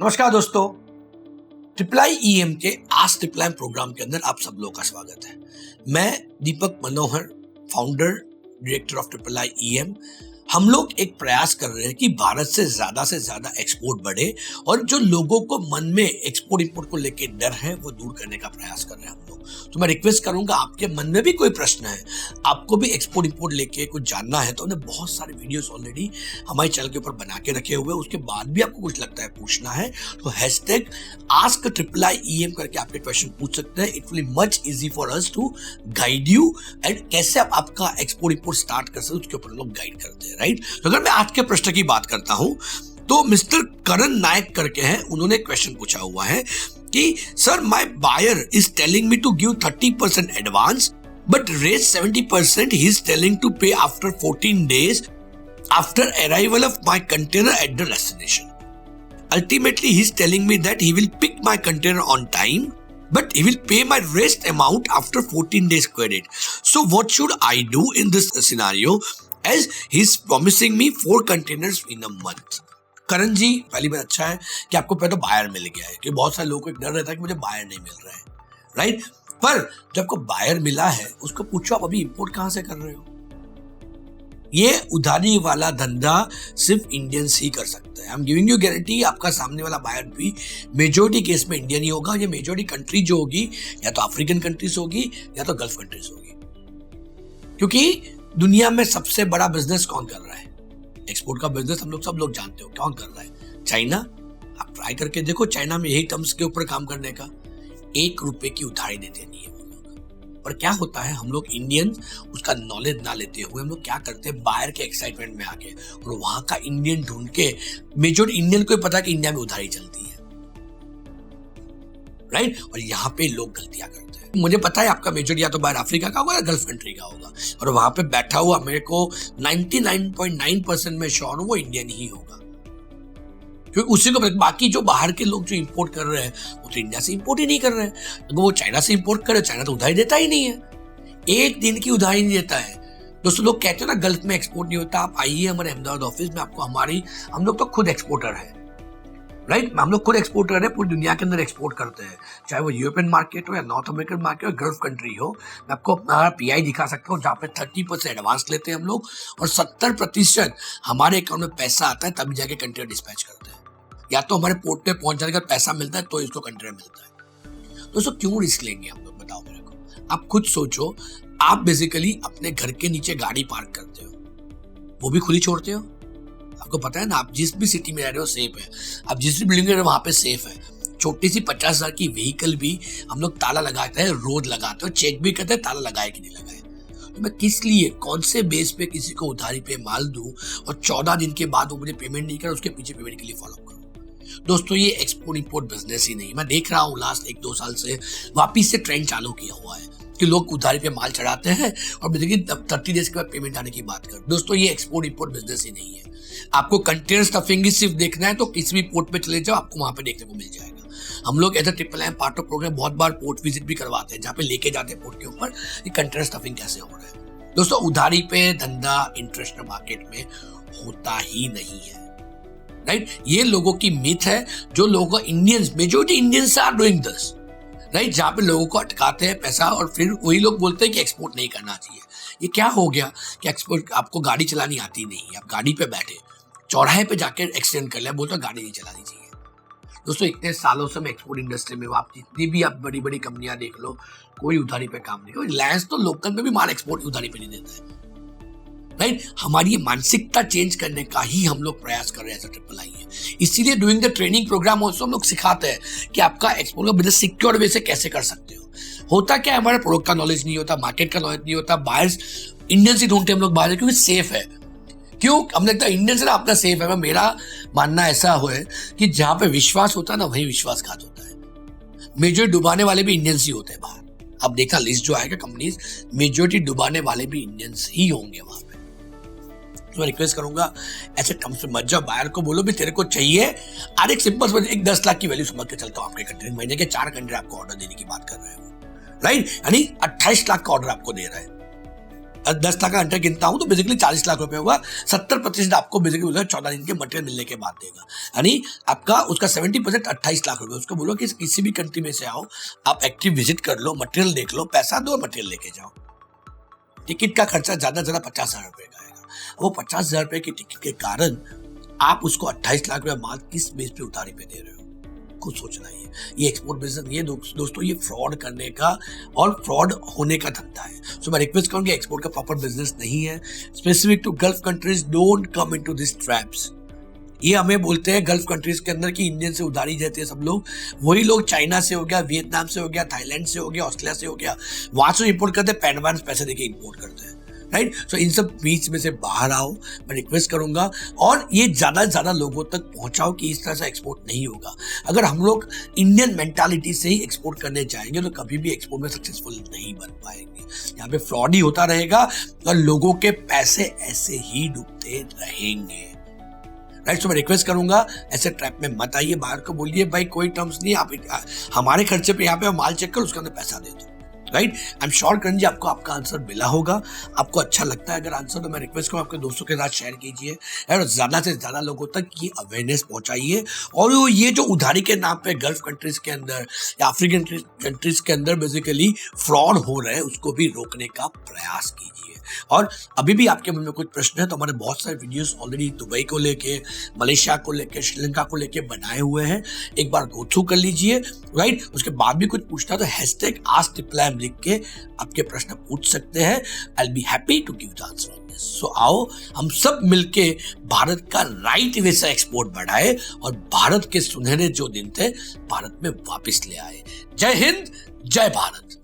नमस्कार दोस्तों, triple I EM के आज ट्रिपल आई प्रोग्राम के अंदर आप सब लोगों का स्वागत है। मैं Deepak Manohar, founder director of triple I EM. हम लोग एक प्रयास कर रहे हैं कि भारत से ज्यादा एक्सपोर्ट बढ़े और जो लोगों को मन में एक्सपोर्ट इंपोर्ट को लेके डर है वो दूर करने का प्रयास कर रहे हैं हम लोग। तो मैं रिक्वेस्ट करूंगा, आपके मन में भी कोई प्रश्न है, आपको भी एक्सपोर्ट इंपोर्ट लेके कुछ जानना है, तो हमने बहुत सारे वीडियोस ऑलरेडी हमारे चैनल के ऊपर बना के रखे हुए। उसके बाद भी आपको कुछ लगता है पूछना है तो hashtag ask triple I EM करके आपके क्वेश्चन पूछ सकते हैं। It will be much easy for us to guide you and कैसे आप आपका एक्सपोर्ट इंपोर्ट स्टार्ट कर सकते उसके ऊपर हम लोग गाइड करते हैं, राइट। तो अगर मैं आज के प्रश्न की बात करता हूं तो मिस्टर करण नायक करके हैं, उन्होंने क्वेश्चन पूछा हुआ है कि sir my buyer is telling me to give 30% advance but rest 70% he is telling to pay after 14 days after arrival of my container at the destination. Ultimately he is telling me that he will pick my container on time but he will pay my rest amount after 14 days credit. So what should I do in this scenario as he is promising me 4 containers in a month? करण जी, पहली बात अच्छा है कि आपको पहले तो buyer मिल गया है, क्योंकि बहुत सारे लोगों को एक डर रहता है कि मुझे बायर नहीं मिल रहा है, राइट। पर जब आपको बायर मिला है उसको पूछो आप अभी इंपोर्ट कहां से कर रहे हो। ये उधारी वाला धंधा सिर्फ इंडियंस ही कर सकते हैं। I am giving you guarantee, आपका सामने वाला बायर भी मेजोरिटी केस में इंडियन ही होगा। ये मेजोरिटी कंट्री जो होगी या तो अफ्रीकन कंट्रीज होगी या तो गल्फ कंट्रीज होगी, क्योंकि दुनिया में सबसे बड़ा बिजनेस कौन कर रहा है? एक्सपोर्ट का बिजनेस हम लोग सब लोग जानते हो कौन कर रहा है? चाइना। आप ट्राई करके देखो, चाइना में यही टर्म्स के ऊपर काम करने का, 1 रुपए की उधारी देते नहीं है वो लोग। और क्या होता है, हम लोग इंडियन उसका नॉलेज ना लेते हुए हम लोग क्या करते हैं, बाहर के एक्साइटमेंट में आके और वहां का इंडियन ढूंढ के, मेजोर इंडियन को पता है कि इंडिया में उधारी चलती है, राइट। और यहाँ पे लोग गलतियां करते हैं। मुझे पता है आपका मेजर या तो बाहर अफ्रीका का होगा या गल्फ कंट्री का होगा, और वहां पे बैठा हुआ मेरे को 99.9% में श्योर हूं वो इंडियन ही होगा, क्योंकि उसी को बाकी जो बाहर के लोग जो इंपोर्ट कर रहे हैं वो तो इंडिया से इंपोर्ट ही नहीं कर रहे हैं। तो वो चाइना से इंपोर्ट कर रहे हैं, चाइना तो उधारी देता ही नहीं है, 1 दिन की उधारी नहीं देता है। दोस्तों, लोग कहते हैं ना गल्फ में एक्सपोर्ट नहीं होता, आप आइए हमारे अहमदाबाद ऑफिस में, आपको हम लोग तो खुद एक्सपोर्टर है, राइट। हम लोग खुद एक्सपोर्टर है, पूरी दुनिया के अंदर एक्सपोर्ट करते हैं, चाहे वो यूरोपियन मार्केट हो या नॉर्थ अमेरिकन मार्केट हो, गल्फ कंट्री हो। मैं आपको अपना पीआई दिखा सकता हूँ जहाँ पे 30% एडवांस लेते हैं हम लोग और 70% हमारे अकाउंट में पैसा आता है तभी जाके कंटेनर डिस्पैच करते हैं, या तो हमारे पोर्ट पे पहुंच जाने का पैसा मिलता है तो इसको कंटेनर मिलता है। दोस्तों, क्यों रिस्क लेंगे हम लोग, बताओ मेरे को। आप खुद सोचो, आप बेसिकली अपने घर के नीचे गाड़ी पार्क करते हो, वो भी खुली छोड़ते हो। आपको पता है ना, आप जिस भी सिटी में रह रहे हो सेफ है, आप जिस भी बिल्डिंग में रह रहे हो वहां पे सेफ है। छोटी सी 50,000 की व्हीकल भी हम लोग ताला लगाते हैं, रोज लगाते हैं, चेक भी करते हैं ताला लगाए कि नहीं लगाए। तो मैं किस लिए, कौन से बेस पे किसी को उधारी पे माल दूं और 14 दिन के बाद वो मुझे पेमेंट नहीं करे, उसके पीछे पेमेंट के लिए फॉलो करूं? दोस्तों, ये एक्सपोर्ट इंपोर्ट बिजनेस ही नहीं, मैं देख रहा हूँ लास्ट 1-2 साल से वापिस से ट्रेंड चालू किया हुआ है कि लोग उधारी पे माल चढ़ाते हैं और बेसिकली 30 डेज के बाद पेमेंट आने की बात कर। दोस्तों, ये एक्सपोर्ट इंपोर्ट बिजनेस ही नहीं है। आपको कंटेनर स्टफिंग ही सिर्फ देखना है तो किसी भी पोर्ट पे चले जाओ, आपको वहां पे देखने को मिल जाएगा। हम लोग as a triple I part of program बहुत बार पोर्ट विजिट भी करवाते हैं, जहाँ पे लेके जाते हैं पोर्ट के ऊपर ये कंटेनर स्टफिंग कैसे हो रहा है। दोस्तों, उधारी पे धंधा इंटरनेशनल मार्केट में होता ही नहीं है, राइट। ये लोगों की मिथ है, जो लोगों Indians, majority Indians are doing this, right, जहाँ पे लोगों को अटकाते हैं पैसा और फिर वही लोग बोलते हैं कि एक्सपोर्ट नहीं करना चाहिए। ये क्या हो गया कि एक्सपोर्ट, आपको गाड़ी चलानी आती नहीं, आप गाड़ी पे बैठे चौराहे पे जाकर एक्सीडेंट कर लिया, बोलते गाड़ी नहीं चलानी चाहिए। दोस्तों, इतने सालों से मैं एक्सपोर्ट इंडस्ट्री में, आप जितनी भी आप बड़ी बड़ी कंपनियां देख लो, कोई उधारी पे काम नहीं। रिलायंस तो लोकल में भी माल एक्सपोर्ट उधारी पे नहीं देता है, राइट। हमारी मानसिकता चेंज करने का ही हम लोग प्रयास कर रहे हैं ट्रिपल आई है। इसीलिए doing the training program also हम लोग सिखाते हैं कि आपका एक्सपोर्ट का बिजनेस सिक्योर वे से कैसे कर सकते हो। होता क्या है, हमारे प्रोडक्ट का नॉलेज नहीं होता, मार्केट का नॉलेज नहीं होता, बायर्स इंडियन से ढूंढते हम लोग बाहर, क्योंकि सेफ है। क्यों हमने लगता है इंडियन से ना अपना सेफ है। मेरा मानना ऐसा है कि जहां पे विश्वास होता है ना वहीं विश्वासघात होता है। मेजोरिटी डुबाने वाले भी इंडियंस ही होते हैं बाहर। अब देखा लिस्ट जो आएगा कंपनीज, मेजोरिटी डुबाने वाले भी इंडियंस ही होंगे वहां पे। तो मैं रिक्वेस्ट करूंगा, ऐसे टर्म्स में मत जाओ, बायर को बोलो भी तेरे को चाहिए, और एक सिंपल समझ, एक 10 लाख की वैल्यू समझ के चलता हूँ आपके कंटेनर, महीने के 4 कंटेनर आपको ऑर्डर देने की बात कर रहे हैं, राइट। यानी 28 लाख का ऑर्डर आपको दे रहा है, 10 लाख का अंडर गिनता हूं तो बेसिकली 40 लाख रुपए होगा। 70% आपको बेसिकली 14 दिन के मटेरियल मिलने के बाद देगा, यानी आपका उसका 70% 28 लाख रुपए। उसको बोलो कि किसी भी कंट्री में से आओ, आप एक्टिव विजिट कर लो, मटेरियल देख लो, पैसा दो, मटेरियल लेके जाओ। टिकट का खर्चा ज्यादा 50,000 रुपए का आएगा। वो 50,000 रुपए की टिकट के कारण आप उसको 28 लाख रुपए माल किस बेस पे उतारी पे दे रहे हो, कुछ सोचना ही है। ये एक्सपोर्ट बिजनेस, ये दोस्तों ये फ्रॉड करने का और फ्रॉड होने का धंधा है। सो मैं रिक्वेस्ट करूंगा, एक्सपोर्ट का प्रॉपर बिजनेस नहीं है। Specific to gulf countries, don't come into this traps. ये हमें बोलते हैं गल्फ कंट्रीज के अंदर कि इंडियन से उधारी देते हैं सब लोग, वही लोग चाइना से हो गया, वियतनाम से हो गया, थाईलैंड से हो गया, ऑस्ट्रेलिया से हो गया, वहां से इंपोर्ट करते हैं, एडवांस पैसे देके इंपोर्ट करते हैं, राइट। सो इन सब बीच में से बाहर आओ, मैं रिक्वेस्ट करूंगा, और ये ज्यादा से ज्यादा लोगों तक पहुंचाओ कि इस तरह से एक्सपोर्ट नहीं होगा। अगर हम लोग इंडियन मेंटालिटी से ही एक्सपोर्ट करने जाएंगे तो कभी भी एक्सपोर्ट में सक्सेसफुल नहीं बन पाएंगे। यहाँ पे फ्रॉड ही होता रहेगा और लोगों के पैसे ऐसे ही डूबते रहेंगे, राइट। सो मैं रिक्वेस्ट करूंगा, ऐसे ट्रैप में मत आइए। बाहर को बोलिए भाई कोई टर्म्स नहीं, आप हमारे खर्चे पे यहाँ पे माल चेक कर, उसके अंदर पैसा दे दो, राइट। आई एम श्योर करण जी आपको आपका आंसर मिला होगा। आपको अच्छा लगता है अगर आंसर, तो मैं रिक्वेस्ट करूँ आपके दोस्तों के साथ शेयर कीजिए और ज्यादा से ज्यादा लोगों तक ये अवेयरनेस पहुंचाइए। और ये जो उधारी के नाम पे गल्फ कंट्रीज के अंदर या अफ्रीकन कंट्रीज के अंदर बेसिकली फ्रॉड हो रहे हैं, उसको भी रोकने का प्रयास कीजिए। और अभी भी आपके मन में कुछ प्रश्न है तो हमारे बहुत सारे वीडियोस ऑलरेडी दुबई को लेके, मलेशिया को लेके, श्रीलंका को लेके बनाए हुए हैं, एक बार गो थ्रू कर लीजिए, राइट। उसके बाद भी कुछ पूछना तो #AskReply लिख के आपके प्रश्न पूछ सकते हैं। I will be happy to give the answer on this. So आओ हम सब मिलके भारत का राइट वे से एक्सपोर्ट बढ़ाए और भारत के सुनहरे जो दिन थे भारत में वापस ले आए। जय हिंद, जय भारत।